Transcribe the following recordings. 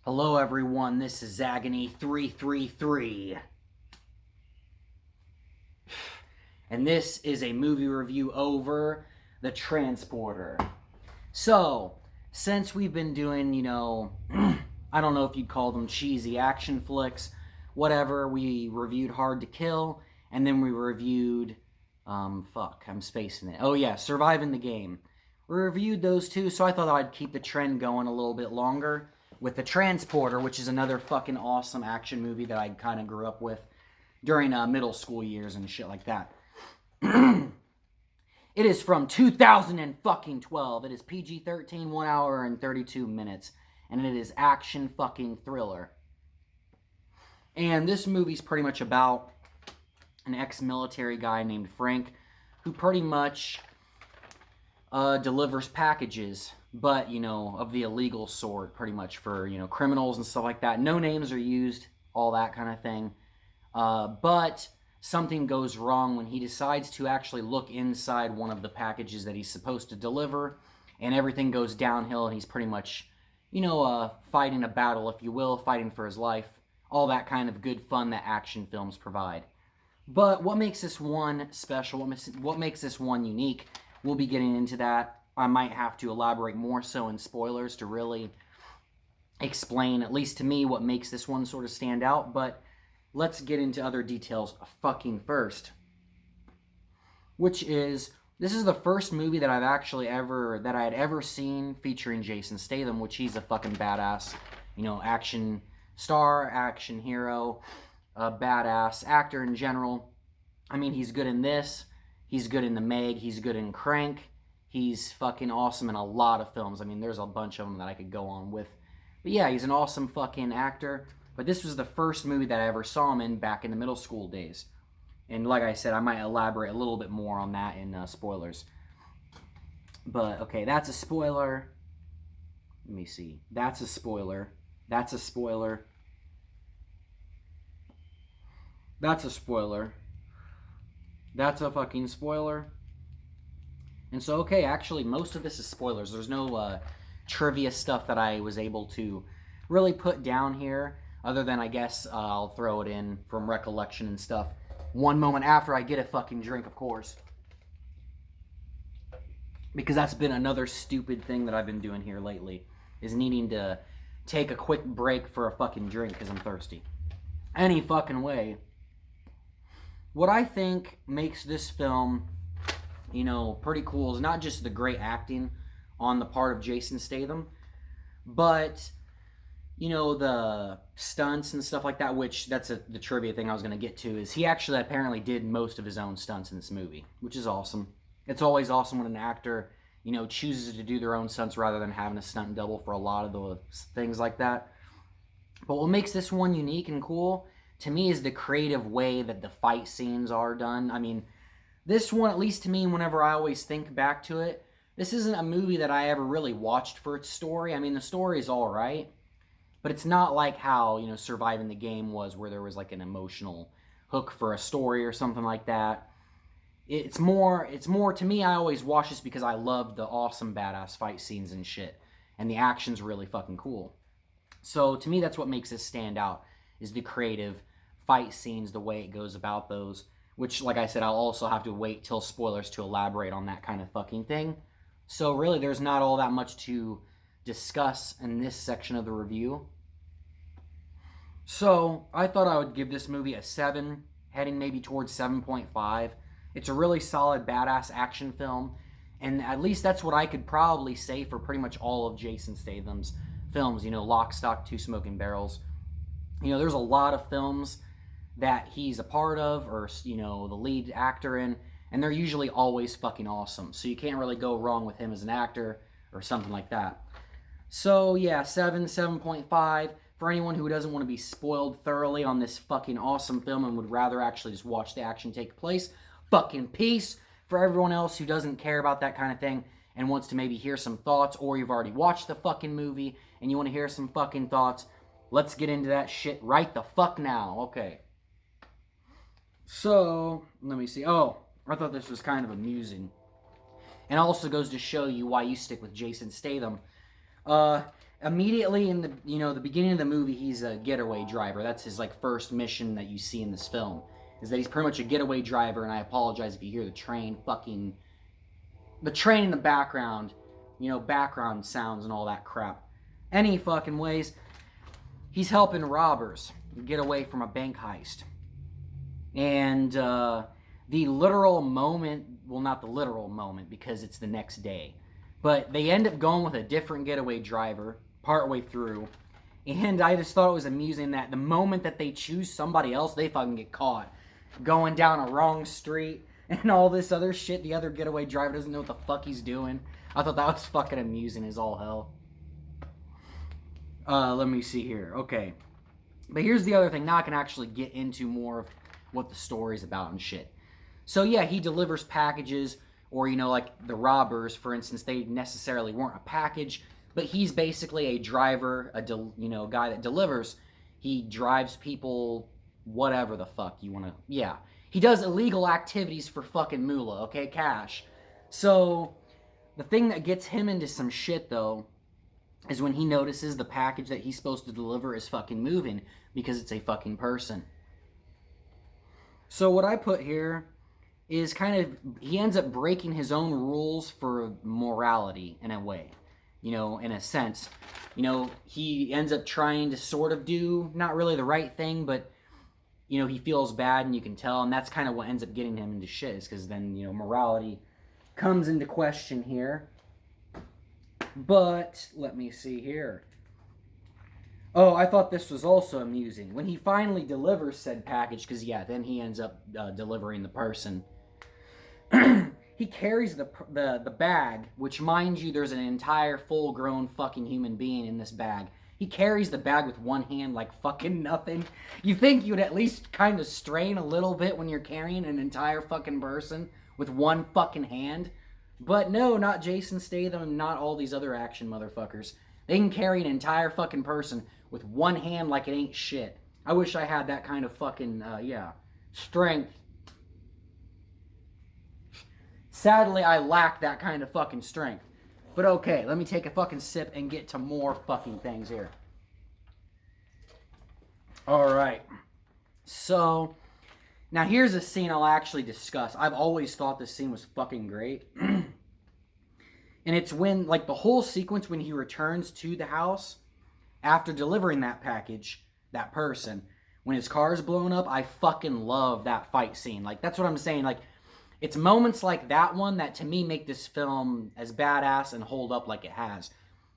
Hello everyone, this is Agony333. And this is a movie review over The Transporter. So, since we've been doing, I don't know if you'd call them cheesy action flicks, whatever, we reviewed Hard to Kill, and then we reviewed, I'm spacing it. Oh yeah, Surviving the Game. We reviewed those two, so I thought I'd keep the trend going a little bit longer with The Transporter, which is another fucking awesome action movie that I kind of grew up with during middle school years and shit like that. It is from 2012. It is PG-13, 1 hour and 32 minutes, and it is action fucking thriller. And this movie's pretty much about an ex-military guy named Frank who pretty much delivers packages, but, of the illegal sort, pretty much for, criminals and stuff like that. No names are used, all that kind of thing. But something goes wrong when he decides to actually look inside one of the packages that he's supposed to deliver, and everything goes downhill, and he's pretty much, fighting a battle, if you will, fighting for his life. All that kind of good fun that action films provide. But what makes this one special, what makes this one unique, we'll be getting into that. I might have to elaborate more so in spoilers to really explain, at least to me, what makes this one sort of stand out. But let's get into other details fucking first. Which is, this is the first movie that I had ever seen featuring Jason Statham, which he's a fucking badass, action star, action hero, badass actor in general. I mean, he's good in this. He's good in The Meg. He's good in Crank. He's fucking awesome in a lot of films. I mean, there's a bunch of them that I could go on with. But yeah, he's an awesome fucking actor. But this was the first movie that I ever saw him in back in the middle school days. And like I said, I might elaborate a little bit more on that in spoilers. But, okay, that's a spoiler. Let me see. That's a spoiler. That's a spoiler. That's a spoiler. That's a fucking spoiler. And so, okay, actually, most of this is spoilers. There's no trivia stuff that I was able to really put down here, other than, I guess, I'll throw it in from recollection and stuff one moment after I get a fucking drink, of course. Because that's been another stupid thing that I've been doing here lately, is needing to take a quick break for a fucking drink because I'm thirsty. Any fucking way. What I think makes this film, pretty cool is not just the great acting on the part of Jason Statham, but, the stunts and stuff like that, which that's the trivia thing I was going to get to, is he actually apparently did most of his own stunts in this movie, which is awesome. It's always awesome when an actor, chooses to do their own stunts rather than having a stunt double for a lot of the things like that. But what makes this one unique and cool, to me, is the creative way that the fight scenes are done. I mean, this one, at least to me, whenever I always think back to it, this isn't a movie that I ever really watched for its story. I mean, the story is all right, but it's not like how, Surviving the Game was, where there was like an emotional hook for a story or something like that. It's more to me, I always watch this because I love the awesome badass fight scenes and shit, and the action's really fucking cool. So to me, that's what makes this stand out, is the creative fight scenes, the way it goes about those, which, like I said, I'll also have to wait till spoilers to elaborate on that kind of fucking thing. So really, there's not all that much to discuss in this section of the review. So I thought I would give this movie a 7, heading maybe towards 7.5. It's a really solid, badass action film, and at least that's what I could probably say for pretty much all of Jason Statham's films, Lock, Stock, Two Smoking Barrels. There's a lot of films that he's a part of, or, the lead actor in, and they're usually always fucking awesome. So you can't really go wrong with him as an actor or something like that. So yeah, 7.5. For anyone who doesn't want to be spoiled thoroughly on this fucking awesome film and would rather actually just watch the action take place, fucking peace. For everyone else who doesn't care about that kind of thing and wants to maybe hear some thoughts, or you've already watched the fucking movie and you want to hear some fucking thoughts, let's get into that shit right the fuck now. Okay. So, let me see. Oh, I thought this was kind of amusing. And also goes to show you why you stick with Jason Statham. Immediately in the beginning of the movie, he's a getaway driver. That's his like first mission that you see in this film. Is that he's pretty much a getaway driver, and I apologize if you hear the train in the background, background sounds and all that crap. Any fucking ways, he's helping robbers get away from a bank heist. And the literal moment, well, not the literal moment because it's the next day, but they end up going with a different getaway driver partway through. And I just thought it was amusing that the moment that they choose somebody else, they fucking get caught going down a wrong street and all this other shit. The other getaway driver doesn't know what the fuck he's doing. I thought that was fucking amusing as all hell. Let me see here. Okay. But here's the other thing. Now I can actually get into more of what the story's about and shit. So yeah, he delivers packages, or like the robbers, for instance, they necessarily weren't a package, but he's basically a driver, guy that delivers. He drives people, whatever the fuck you want to, yeah. He does illegal activities for fucking moolah, okay, cash. So, the thing that gets him into some shit, though, is when he notices the package that he's supposed to deliver is fucking moving, because it's a fucking person. So what I put here is he ends up breaking his own rules for morality, in a way. In a sense. He ends up trying to sort of do, not really the right thing, but he feels bad, and you can tell, and that's kind of what ends up getting him into shit, is because then, morality comes into question here. But, let me see here. Oh, I thought this was also amusing. When he finally delivers said package, because, yeah, then he ends up delivering the person. He carries the bag, which, mind you, there's an entire full-grown fucking human being in this bag. He carries the bag with one hand like fucking nothing. You think you'd at least kind of strain a little bit when you're carrying an entire fucking person with one fucking hand. But no, not Jason Statham, not all these other action motherfuckers. They can carry an entire fucking person with one hand like it ain't shit. I wish I had that kind of fucking, strength. Sadly, I lack that kind of fucking strength. But okay, let me take a fucking sip and get to more fucking things here. Alright. So, now here's a scene I'll actually discuss. I've always thought this scene was fucking great. And it's when, like, the whole sequence when he returns to the house after delivering that package, that person, when his car is blown up, I fucking love that fight scene. Like, that's what I'm saying. Like, it's moments like that one that, to me, make this film as badass and hold up like it has.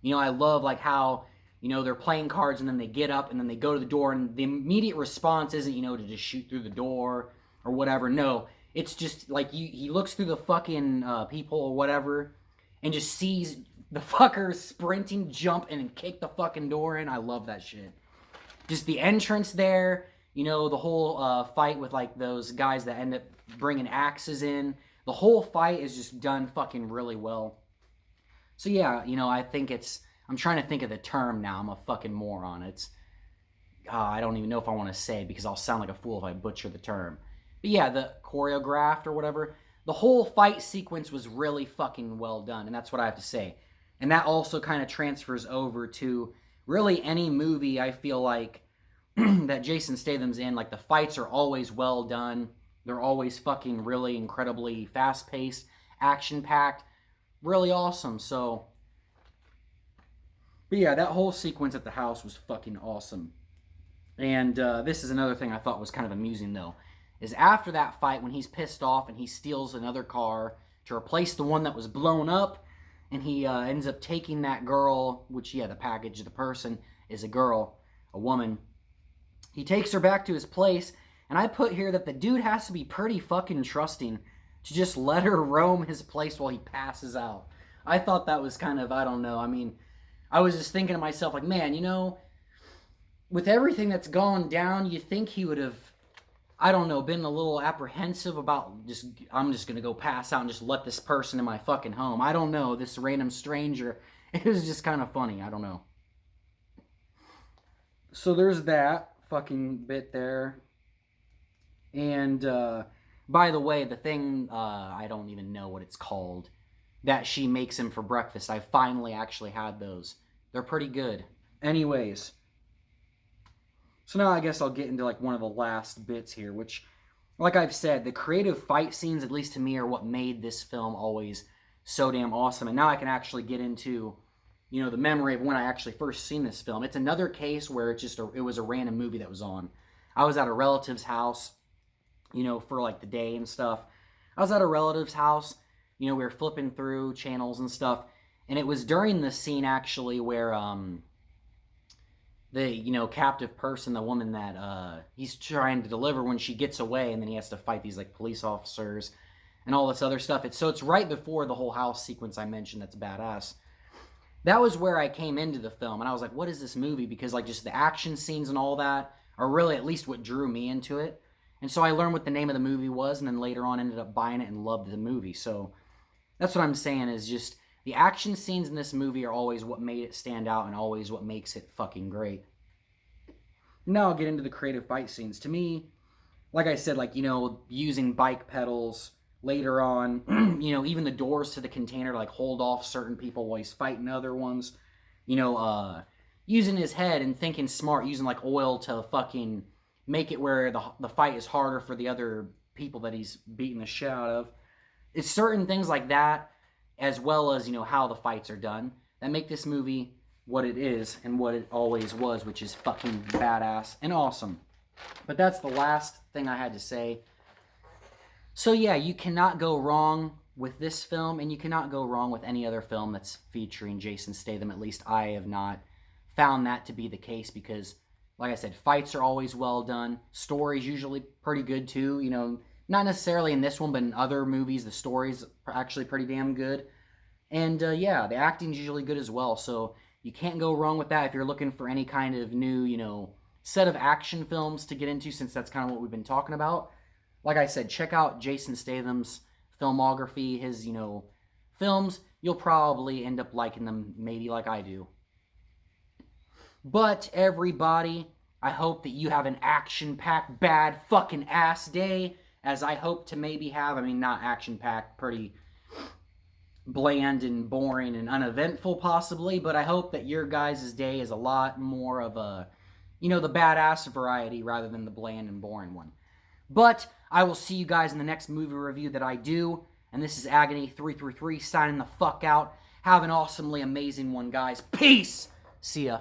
I love, like, how, they're playing cards and then they get up and then they go to the door, and the immediate response isn't, to just shoot through the door or whatever. No, it's just, like, he looks through the fucking peephole or whatever and just sees the fucker sprinting, jump, and kick the fucking door in. I love that shit. Just the entrance there, the whole fight with, like, those guys that end up bringing axes in. The whole fight is just done fucking really well. So yeah, I think I'm trying to think of the term now. I'm a fucking moron. I don't even know if I want to say it because I'll sound like a fool if I butcher the term. But yeah, the choreographed or whatever. The whole fight sequence was really fucking well done, and that's what I have to say. And that also kind of transfers over to really any movie I feel like that Jason Statham's in. Like, the fights are always well done. They're always fucking really incredibly fast-paced, action-packed, really awesome. So, but yeah, that whole sequence at the house was fucking awesome. And this is another thing I thought was kind of amusing, though, is after that fight, when he's pissed off and he steals another car to replace the one that was blown up, and he ends up taking that girl, which, yeah, the package, the person is a girl, a woman. He takes her back to his place, and I put here that the dude has to be pretty fucking trusting to just let her roam his place while he passes out. I thought that was kind of, I don't know, I mean, I was just thinking to myself, like, man, with everything that's gone down, you think he would have, I don't know, been a little apprehensive about I'm just going to go pass out and just let this person in my fucking home. I don't know, this random stranger. It was just kind of funny, I don't know. So there's that fucking bit there. And, by the way, the thing, I don't even know what it's called, that she makes him for breakfast, I finally actually had those They're pretty good. Anyways, so now I guess I'll get into like one of the last bits here, which, like I've said, the creative fight scenes, at least to me, are what made this film always so damn awesome. And now I can actually get into, you know, the memory of when I actually first seen this film. It's another case where it was a random movie that was on. I was at a relative's house, you know, for like the day and stuff. I was at a relative's house, you know, we were flipping through channels and stuff, and it was during the scene actually where the, you know, captive person, the woman that he's trying to deliver, when she gets away, and then he has to fight these like police officers and all this other stuff. It's right before the whole house sequence I mentioned that's badass. That was where I came into the film, and I was like, what is this movie? Because like just the action scenes and all that are really at least what drew me into it. And so I learned what the name of the movie was, and then later on ended up buying it and loved the movie. So that's what I'm saying, is just the action scenes in this movie are always what made it stand out and always what makes it fucking great. Now I'll get into the creative fight scenes. To me, like I said, like, you know, using bike pedals later on, you know, even the doors to the container to like hold off certain people while he's fighting other ones, you know, using his head and thinking smart, using like oil to fucking make it where the fight is harder for the other people that he's beating the shit out of. It's certain things like that, as well as, you know, how the fights are done, that make this movie what it is and what it always was, which is fucking badass and awesome. But that's the last thing I had to say. So yeah, you cannot go wrong with this film, and you cannot go wrong with any other film that's featuring Jason Statham. At least I have not found that to be the case, because, like I said, fights are always well done. Story's usually pretty good too. You know, not necessarily in this one, but in other movies, the story's actually pretty damn good. And yeah, the acting's usually good as well. So you can't go wrong with that if you're looking for any kind of new, you know, set of action films to get into, since that's kind of what we've been talking about. Like I said, check out Jason Statham's filmography, his, you know, films. You'll probably end up liking them, maybe like I do. But everybody, I hope that you have an action-packed, bad fucking ass day, as I hope to maybe have. I mean, not action-packed, pretty bland and boring and uneventful possibly, but I hope that your guys' day is a lot more of a, you know, the badass variety rather than the bland and boring one. But I will see you guys in the next movie review that I do, and this is Agony333 signing the fuck out. Have an awesomely amazing one, guys. Peace! See ya.